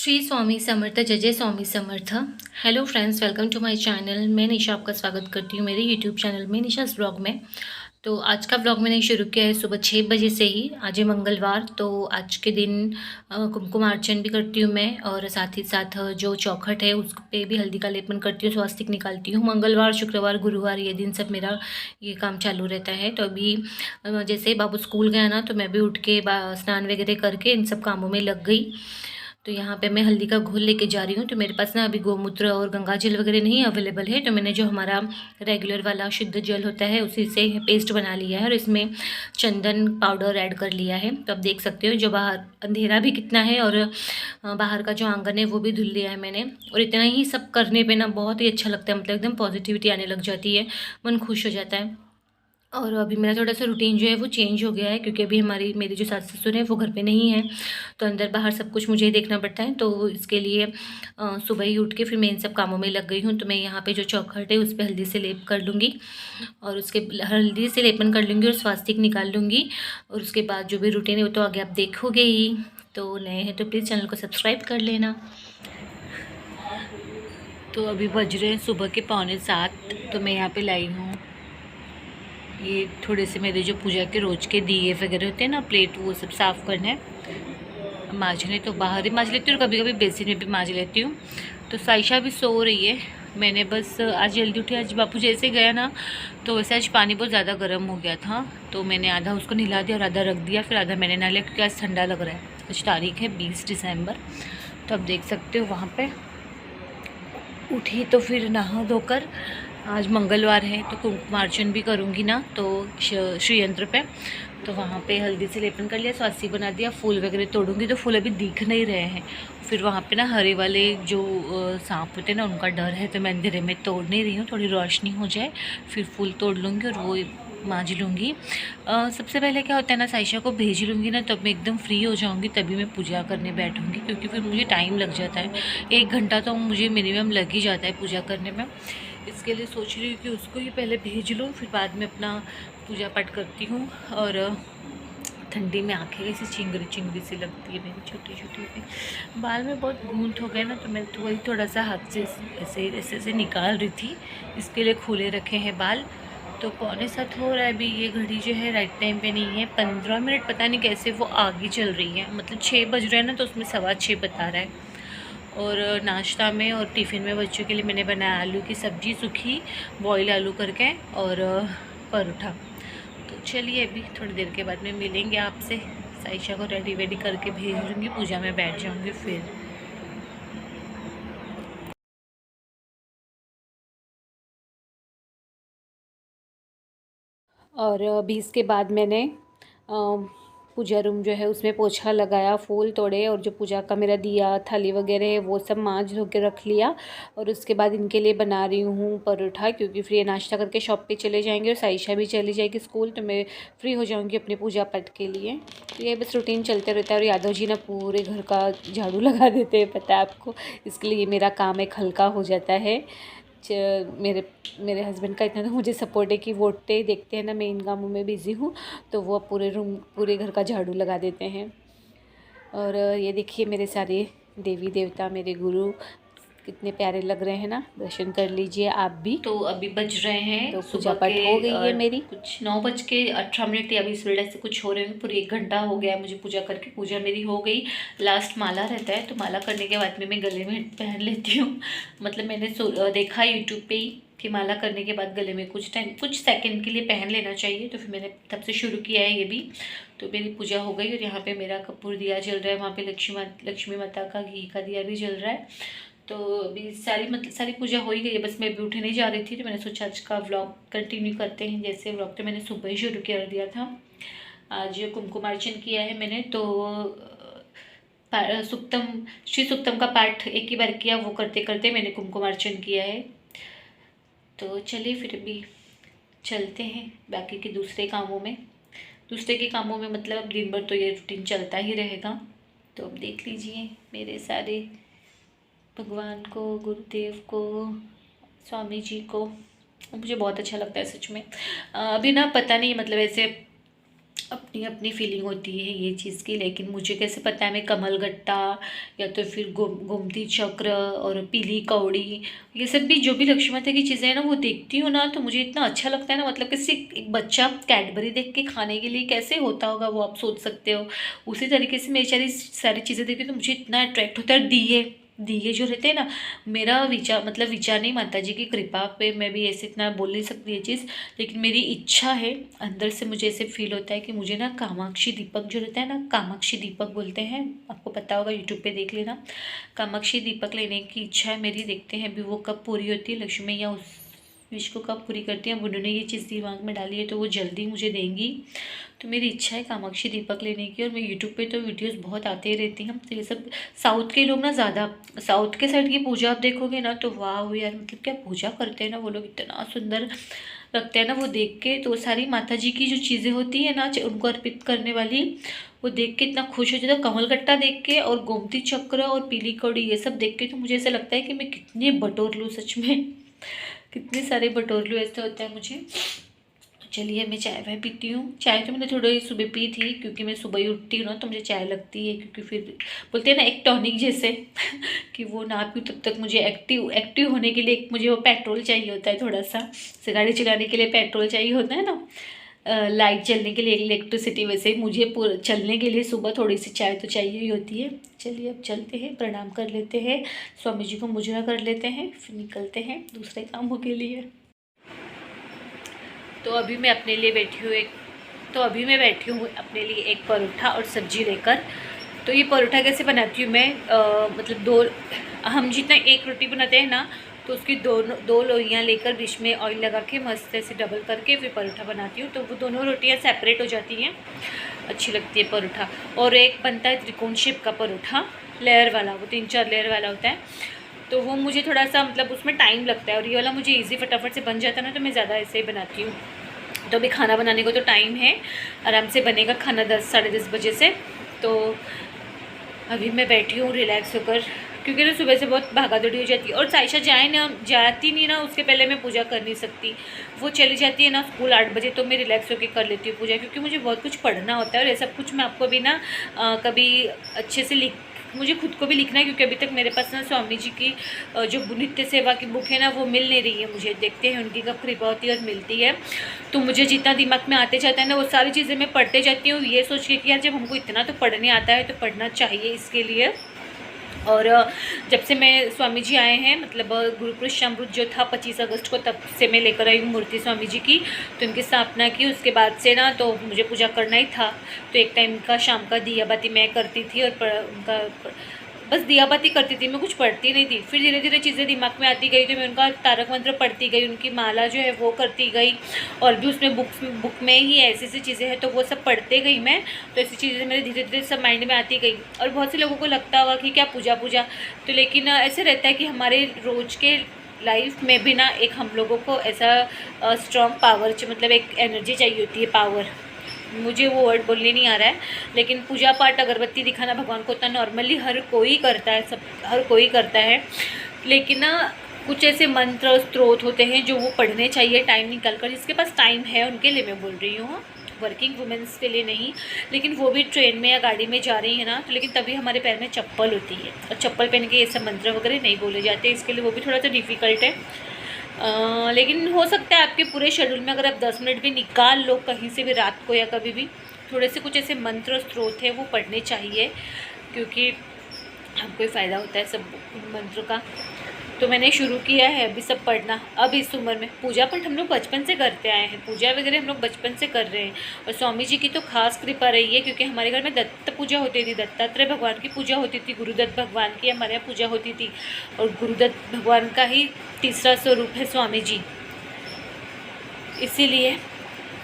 श्री स्वामी समर्थ जय जय Swami Samarth. Hello friends, welcome to my channel. मैं निशा आपका स्वागत करती हूँ मेरे यूट्यूब चैनल में निशास ब्लॉग में। तो आज का ब्लॉग मैंने शुरू किया है सुबह 6 बजे से ही। आज है मंगलवार, तो आज के दिन कुमकुमार्चन भी करती हूँ मैं, और साथ ही साथ जो चौखट है उस पे भी हल्दी का लेपन करती हूँ, स्वास्तिक निकालती हूँ। मंगलवार, शुक्रवार, गुरुवार ये दिन सब मेरा ये काम चालू रहता है। तो अभी जैसे बाबू स्कूल गया ना, तो मैं भी उठ के स्नान वगैरह करके इन सब कामों में लग गई। तो यहाँ पे मैं हल्दी का घोल लेके जा रही हूँ। तो मेरे पास ना अभी गोमूत्र और गंगा जल वगैरह नहीं अवेलेबल है, तो मैंने जो हमारा रेगुलर वाला शुद्ध जल होता है उसी से पेस्ट बना लिया है और इसमें चंदन पाउडर ऐड कर लिया है। तो आप देख सकते हो जो बाहर अंधेरा भी कितना है, और बाहर का जो आंगन है वो भी धुल लिया है मैंने। और इतना ही सब करने पे ना बहुत ही अच्छा लगता है, मतलब एकदम पॉजिटिविटी आने लग जाती है, मन खुश हो जाता है। और अभी मेरा थोड़ा सा रूटीन जो है वो चेंज हो गया है, क्योंकि अभी मेरी जो सास ससुर है वो घर पे नहीं है, तो अंदर बाहर सब कुछ मुझे ही देखना पड़ता है। तो इसके लिए सुबह ही उठ के फिर मैं इन सब कामों में लग गई हूँ। तो मैं यहाँ पे जो चौखट है उस पर हल्दी से लेप कर लूँगी, और उसके हल्दी से लेपन कर लूँगी और स्वास्तिक निकाल लूँगी। और उसके बाद जो भी रूटीन है वो तो आगे आप देखोगे ही। तो नए हैं तो प्लीज़ चैनल को सब्सक्राइब कर लेना। तो अभी बज रहे हैं सुबह के 6:45। तो मैं यहाँ पे लाई हूँ ये थोड़े से मेरे जो पूजा के रोज के दिए वगैरह होते हैं ना, प्लेट, वो सब साफ़ करना है। मांजने तो बाहर ही मांज लेती हूँ और कभी कभी बेसिन में भी मांज लेती हूँ। तो साइशा भी सो रही है। मैंने बस आज जल्दी उठी, आज बापू जैसे गया ना, तो वैसे आज पानी बहुत ज़्यादा गर्म हो गया था, तो मैंने आधा उसको नहला दिया और आधा रख दिया, फिर आधा मैंने नहा लिया, क्योंकि आज ठंडा लग रहा है। आज तारीख है 20 दिसंबर। तो आप देख सकते हो वहाँ पर उठी तो फिर नहा धोकर, आज मंगलवार है तो कुमकुमार्चन भी करूँगी ना, तो श्री यंत्र पे, तो वहाँ पे हल्दी से लेपन कर लिया, स्वास्तिक बना दिया। फूल वगैरह तोड़ूंगी तो फूल अभी दिख नहीं रहे हैं, फिर वहाँ पे ना हरे वाले जो सांप होते हैं ना उनका डर है, तो मैं अंधेरे में तोड़ नहीं रही हूँ, थोड़ी रोशनी हो जाए फिर फूल तोड़ लूँगी और वो मांज लूँगी। सबसे पहले क्या होता है ना, साइशा को भेज लूँगी ना, तब मैं एकदम फ्री हो जाऊँगी, तभी मैं पूजा करने बैठूँगी, क्योंकि फिर मुझे टाइम लग जाता है। 1 घंटा तो मुझे मिनिमम लग ही जाता है पूजा करने में। इसके लिए सोच रही हूँ कि उसको ही पहले भेज लूँ, फिर बाद में अपना पूजा पाठ करती हूँ। और ठंडी में आँखें ऐसी चिंगरी चिंगरी सी लगती है मेरी, छोटी छोटी सी। बाल में बहुत गूंथ हो गए ना, तो मैं वही थोड़ा सा हाथ से ऐसे ऐसे ऐसे निकाल रही थी, इसके लिए खुले रखे हैं बाल। तो 6:45 हो रहा है अभी। ये घड़ी जो है राइट टाइम पे नहीं है, 15 मिनट पता नहीं कैसे वो आगे चल रही है, मतलब 6 बज रहे हैं ना, तो उसमें 6:15 बता रहा है। और नाश्ता में और टिफ़िन में बच्चों के लिए मैंने बनाया आलू की सब्ज़ी, सूखी बॉयल आलू करके, और परोठा। तो चलिए अभी थोड़ी देर के बाद में मिलेंगे आपसे। साइशा को रेडी वेडी करके भेज दूँगी, पूजा में बैठ जाऊँगी फिर। और अभी इसके बाद मैंने पूजा रूम जो है उसमें पोछा लगाया, फूल तोड़े, और जो पूजा का मेरा दिया थाली वगैरह है वो सब मांज धो के रख लिया। और उसके बाद इनके लिए बना रही हूँ परोठा, क्योंकि फिर ये नाश्ता करके शॉप पे चले जाएंगे और साइशा भी चली जाएगी स्कूल, तो मैं फ्री हो जाऊँगी अपने पूजा पाठ के लिए। तो ये बस रूटीन चलते रहता है। और यादव जी ना पूरे घर का झाड़ू लगा देते हैं, पता है आपको, इसके लिए मेरा काम एक हल्का हो जाता है। मेरे मेरे हस्बैंड का इतना तो मुझे सपोर्ट है कि वो उठते ही देखते हैं ना मैं इन कामों में बिज़ी हूँ, तो वो पूरे रूम पूरे घर का झाड़ू लगा देते हैं। और ये देखिए मेरे सारे देवी देवता, मेरे गुरु कितने प्यारे लग रहे हैं ना, दर्शन कर लीजिए आप भी। तो अभी बज रहे हैं तो पूजा पाठ हो गई है मेरी, कुछ 9:18 या 20 मिनट ऐसे कुछ हो रहे हैं। पूरी 1 घंटा हो गया मुझे पूजा करके, पूजा मेरी हो गई। लास्ट माला रहता है, तो माला करने के बाद में मैं गले में पहन लेती हूँ। मतलब मैंने देखा यूट्यूब पे ही कि माला करने के बाद गले में कुछ सेकंड के लिए पहन लेना चाहिए, तो फिर मैंने तब से शुरू किया है ये भी। तो मेरी पूजा हो गई, और यहाँ पे मेरा कपूर दिया जल रहा है, वहाँ पे लक्ष्मी माता का घी का दिया भी जल रहा है। तो अभी सारी पूजा हो ही गई है, बस मैं अभी उठे नहीं जा रही थी, तो मैंने सोचा आज का व्लॉग कंटिन्यू करते हैं। जैसे व्लॉग तो मैंने सुबह ही शुरू कर दिया था। आज कुमकुमार्चन किया है मैंने, तो सुक्तम श्री सुक्तम का पाठ एक ही बार किया, वो करते करते मैंने कुमकुमार्चन किया है। तो चलिए फिर अभी चलते हैं बाकी के दूसरे कामों में। दूसरे के कामों में मतलब अब दिन भर तो ये रूटीन चलता ही रहेगा। तो अब देख लीजिए मेरे सारे भगवान को, गुरुदेव को, स्वामी जी को, मुझे बहुत अच्छा लगता है सच में। अभी ना पता नहीं, मतलब ऐसे अपनी अपनी फीलिंग होती है ये चीज़ की। लेकिन मुझे कैसे पता है, मैं कमलगट्टा या तो फिर गोमती चक्र और पीली कौड़ी, ये सब भी जो भी लक्ष्मी माता की चीज़ें हैं ना वो देखती हूँ ना, तो मुझे इतना अच्छा लगता है ना। मतलब किसी एक बच्चा कैडबरी देख के खाने के लिए कैसे होता होगा वो आप सोच सकते हो। उसी तरीके से मेरी सारी चीज़ें देखती तो मुझे इतना अट्रैक्ट होता है। दिए दिए जो रहते हैं ना, मेरा विचार मतलब विचार नहीं, माता जी की कृपा पे मैं भी ऐसे इतना बोल नहीं सकती ये चीज़, लेकिन मेरी इच्छा है अंदर से। मुझे ऐसे फील होता है कि मुझे ना कामाक्षी दीपक जो रहता है ना, कामाक्षी दीपक बोलते हैं, आपको पता होगा, यूट्यूब पे देख लेना। कामाक्षी दीपक लेने की इच्छा है मेरी। देखते हैं अभी वो कब पूरी होती है, लक्ष्मी मैया उस विश को कब पूरी करती है। अब उन्होंने ये चीज़ दिमाग में डाली है तो वो जल्दी मुझे देंगी। तो मेरी इच्छा है कामाक्षी दीपक लेने की। और मैं यूट्यूब पे तो वीडियोस बहुत आते ही रहती हैं। तो ये सब साउथ के लोग ना ज़्यादा, साउथ के साइड की पूजा आप देखोगे ना तो वाह यार, मतलब क्या पूजा करते हैं ना वो लोग, इतना सुंदर लगता है ना वो देख के। तो सारी माता जी की जो चीज़ें होती है ना उनको अर्पित करने वाली, वो देख के इतना खुश हो जाता है। कमलगट्टा देख के और गोमती चक्र और पीली कौड़ी ये सब देख के तो मुझे ऐसा लगता है कि मैं कितने बटोर लूँ सच में, कितने सारे बटोर लूँ, ऐसा होता है मुझे। चलिए मैं चाय वाय पीती हूँ। चाय तो मैंने थोड़ी सुबह पी थी, क्योंकि मैं सुबह ही उठती हूँ ना तो मुझे चाय लगती है, क्योंकि फिर बोलते हैं ना एक टॉनिक जैसे कि वो ना पीऊँ तब तक मुझे एक्टिव एक्टिव होने के लिए मुझे वो पेट्रोल चाहिए होता है थोड़ा सा। से गाड़ी चलाने के लिए पेट्रोल चाहिए होता है ना, लाइट चलने के लिए इलेक्ट्रिसिटी, वैसे ही मुझे पूरा चलने के लिए सुबह थोड़ी सी चाय तो चाहिए ही होती है। चलिए अब चलते हैं, प्रणाम कर लेते हैं, स्वामी जी को मुजरा कर लेते हैं, फिर निकलते हैं दूसरे कामों के लिए। तो अभी मैं अपने लिए बैठी हूँ अपने लिए एक परोठा और सब्जी लेकर। तो ये परोठा कैसे बनाती हूँ मैं, मतलब हम जितना एक रोटी बनाते हैं ना, तो उसकी दो लोइयाँ लेकर बीच में ऑयल लगा के मस्त से डबल करके फिर परोठा बनाती हूँ। तो वो दोनों रोटियाँ सेपरेट हो जाती हैं, अच्छी लगती है परोठा। और एक बनता है त्रिकोण शेप का परोठा, लेयर वाला, वो 3-4 लेयर वाला होता है। तो वो मुझे थोड़ा सा मतलब उसमें टाइम लगता है, और ये वाला मुझे ईज़ी फटाफट से बन जाता है ना, तो मैं ज़्यादा ऐसे ही बनाती हूँ। तो अभी खाना बनाने को तो टाइम है, आराम से बनेगा खाना 10 साढ़े 10 बजे से। तो अभी मैं बैठी हूँ रिलैक्स होकर, क्योंकि ना सुबह से बहुत भागा दौड़ी हो जाती है। और साइशा जाती नहीं ना, उसके पहले मैं पूजा कर नहीं सकती। वो चली जाती है ना स्कूल 8 बजे, तो मैं रिलैक्स होकर कर लेती हूँ पूजा, क्योंकि मुझे बहुत कुछ पढ़ना होता है। और ये सब कुछ मैं आपको भी ना कभी अच्छे से मुझे खुद को भी लिखना है, क्योंकि अभी तक मेरे पास ना स्वामी जी की जो नित्य सेवा की बुक है ना वो मिल नहीं रही है मुझे। देखते हैं उनकी कब कृपा होती है और मिलती है। तो मुझे जितना दिमाग में आते जाता है ना वो सारी चीज़ें मैं पढ़ते जाती हूँ, ये सोच के कि यार जब हमको इतना तो पढ़ने आता है तो पढ़ना चाहिए इसके लिए। और जब से मैं स्वामी जी आए हैं, मतलब गुरुपुरुष अमृत जो था 25 अगस्त को, तब से मैं लेकर आई हूँ मूर्ति स्वामी जी की। तो इनकी स्थापना की, उसके बाद से ना तो मुझे पूजा करना ही था। तो एक टाइम का शाम का दिया बाती मैं करती थी, और उनका बस दिया बाती करती थी, मैं कुछ पढ़ती नहीं थी। फिर धीरे धीरे चीज़ें दिमाग में आती गई, तो मैं उनका तारक मंत्र पढ़ती गई, उनकी माला जो है वो करती गई। और भी उसमें बुक में ही ऐसी ऐसी चीज़ें हैं तो वो सब पढ़ते गई मैं। तो ऐसी चीज़ें मेरे धीरे धीरे सब माइंड में आती गई। और बहुत से लोगों को लगता होगा कि क्या पूजा तो, लेकिन ऐसे रहता है कि हमारे रोज़ के लाइफ में भी ना एक हम लोगों को ऐसा स्ट्रॉन्ग पावर, मतलब एक एनर्जी चाहिए होती है, पावर। मुझे वो वर्ड बोलने नहीं आ रहा है, लेकिन पूजा पाठ अगरबत्ती दिखाना भगवान को उतना नॉर्मली हर कोई करता है, हर कोई करता है। लेकिन ना कुछ ऐसे मंत्र और स्त्रोत होते हैं जो वो पढ़ने चाहिए टाइम निकाल कर, जिसके पास टाइम है उनके लिए मैं बोल रही हूँ, वर्किंग वुमेंस के लिए नहीं। लेकिन वो भी ट्रेन में या गाड़ी में जा रही है ना, तो लेकिन तभी हमारे पैर में चप्पल होती है, और चप्पल पहन के ये सब मंत्र वगैरह नहीं बोले जाते, इसके लिए वो भी थोड़ा सा डिफ़िकल्ट है। लेकिन हो सकता है आपके पूरे शेड्यूल में अगर आप 10 मिनट भी निकाल लो कहीं से भी, रात को या कभी भी, थोड़े से कुछ ऐसे मंत्र स्त्रोत है वो पढ़ने चाहिए, क्योंकि हमको ही फ़ायदा होता है सब मंत्र का। तो मैंने शुरू किया है अभी सब पढ़ना, अब इस उम्र में। पूजा पाठ हम लोग बचपन से करते आए हैं, पूजा वगैरह हम लोग बचपन से कर रहे हैं। और स्वामी जी की तो खास कृपा रही है, क्योंकि हमारे घर में दत्त पूजा होती थी, दत्तात्रेय भगवान की पूजा होती थी, गुरुदत्त भगवान की हमारे यहाँ पूजा होती थी। और गुरुदत्त भगवान का ही तीसरा स्वरूप है स्वामी जी, इसीलिए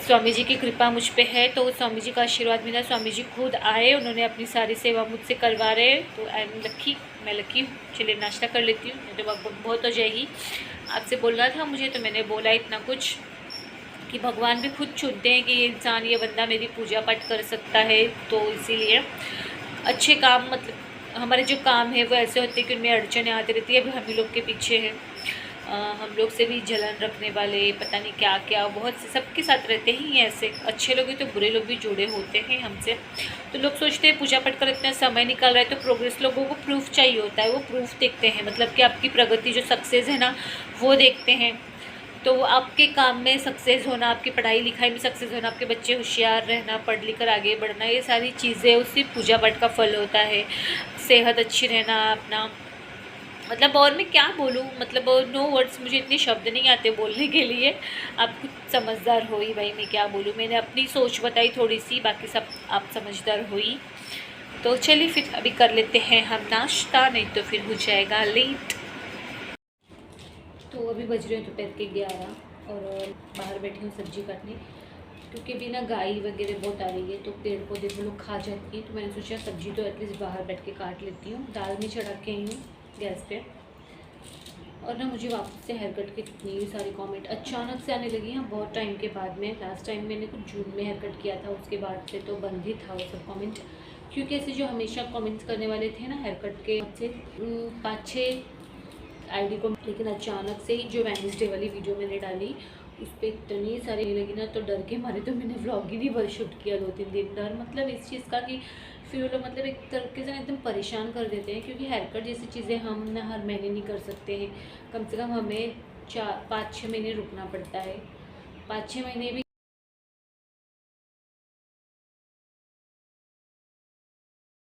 स्वामी जी की कृपा मुझ पे है। तो स्वामी जी का आशीर्वाद मिला, स्वामी जी खुद आए, उन्होंने अपनी सारी सेवा मुझसे करवा रहे। तो आई एम लकी, मैं लकी हूँ। चलिए नाश्ता कर लेती हूँ, तो बहुत हो जाएगी। आपसे बोलना था मुझे, तो मैंने बोला इतना कुछ कि भगवान भी खुद चुनते हैं कि ये इंसान, ये बंदा मेरी पूजा पाठ कर सकता है। तो इसीलिए अच्छे काम, मतलब हमारे जो काम है वो ऐसे होते हैं कि उनमें अड़चने आती रहती है, अभी हम ही लोग के पीछे है। हम लोग से भी जलन रखने वाले, पता नहीं क्या क्या, बहुत से सबके साथ रहते ही ऐसे, अच्छे लोग भी तो बुरे लोग भी जुड़े होते हैं हमसे। तो लोग सोचते हैं पूजा पाठ कर इतना समय निकाल रहा है तो प्रोग्रेस, लोगों को प्रूफ चाहिए होता है, वो प्रूफ देखते हैं, मतलब कि आपकी प्रगति जो सक्सेस है ना वो देखते हैं। तो आपके काम में सक्सेस होना, आपकी पढ़ाई लिखाई में सक्सेस होना, आपके बच्चे होशियार रहना, पढ़ लिख कर आगे बढ़ना, ये सारी चीज़ें उसी पूजा पाठ का फल होता है। सेहत अच्छी रहना अपना, मतलब और मैं क्या बोलूँ, मतलब नो वर्ड्स, मुझे इतने शब्द नहीं आते बोलने के लिए। आप कुछ समझदार हो ही भाई, मैं क्या बोलूँ, मैंने अपनी सोच बताई थोड़ी सी, बाकी सब आप समझदार हो ही। तो चलिए फिर अभी कर लेते हैं हम नाश्ता, नहीं तो फिर हो जाएगा लेट। तो अभी बज रहे हैं दोपहर के 11 और बाहर बैठी हूँ सब्जी काटने, क्योंकि अभी ना गाय वगैरह बहुत आ रही है तो पेड़ पौधे वो लोग खा जाती हैं। तो मैंने सोचा सब्जी तो एटलीस्ट बाहर बैठ के काट लेती हूँ। दाल में चढ़ा के आई हूँ गैस पे। और ना मुझे वापस से हेयर कट के कितनी सारी कमेंट अचानक से आने लगी हैं बहुत टाइम के बाद में। लास्ट टाइम मैंने कुछ जून में हेयर कट किया था, उसके बाद से तो बंद ही था वो सब कमेंट, क्योंकि ऐसे जो हमेशा कमेंट्स करने वाले थे ना हेयर कट के से 5-6 आईडी को, लेकिन अचानक से ही जो वेडनेसडे वाली वीडियो मैंने डाली उस पर इतनी सारी लगी ना, तो डर के मारे तो मैंने व्लॉग ही नहीं बस शूट किया 2-3 दिन। डर मतलब इस चीज़ का कि फिर वो लोग मतलब एक तरीके से एकदम परेशान कर देते हैं, क्योंकि हेयर कट जैसी चीज़ें हम ना हर महीने नहीं कर सकते हैं, कम से कम हमें 5-6 महीने रुकना पड़ता है। 5-6 महीने भी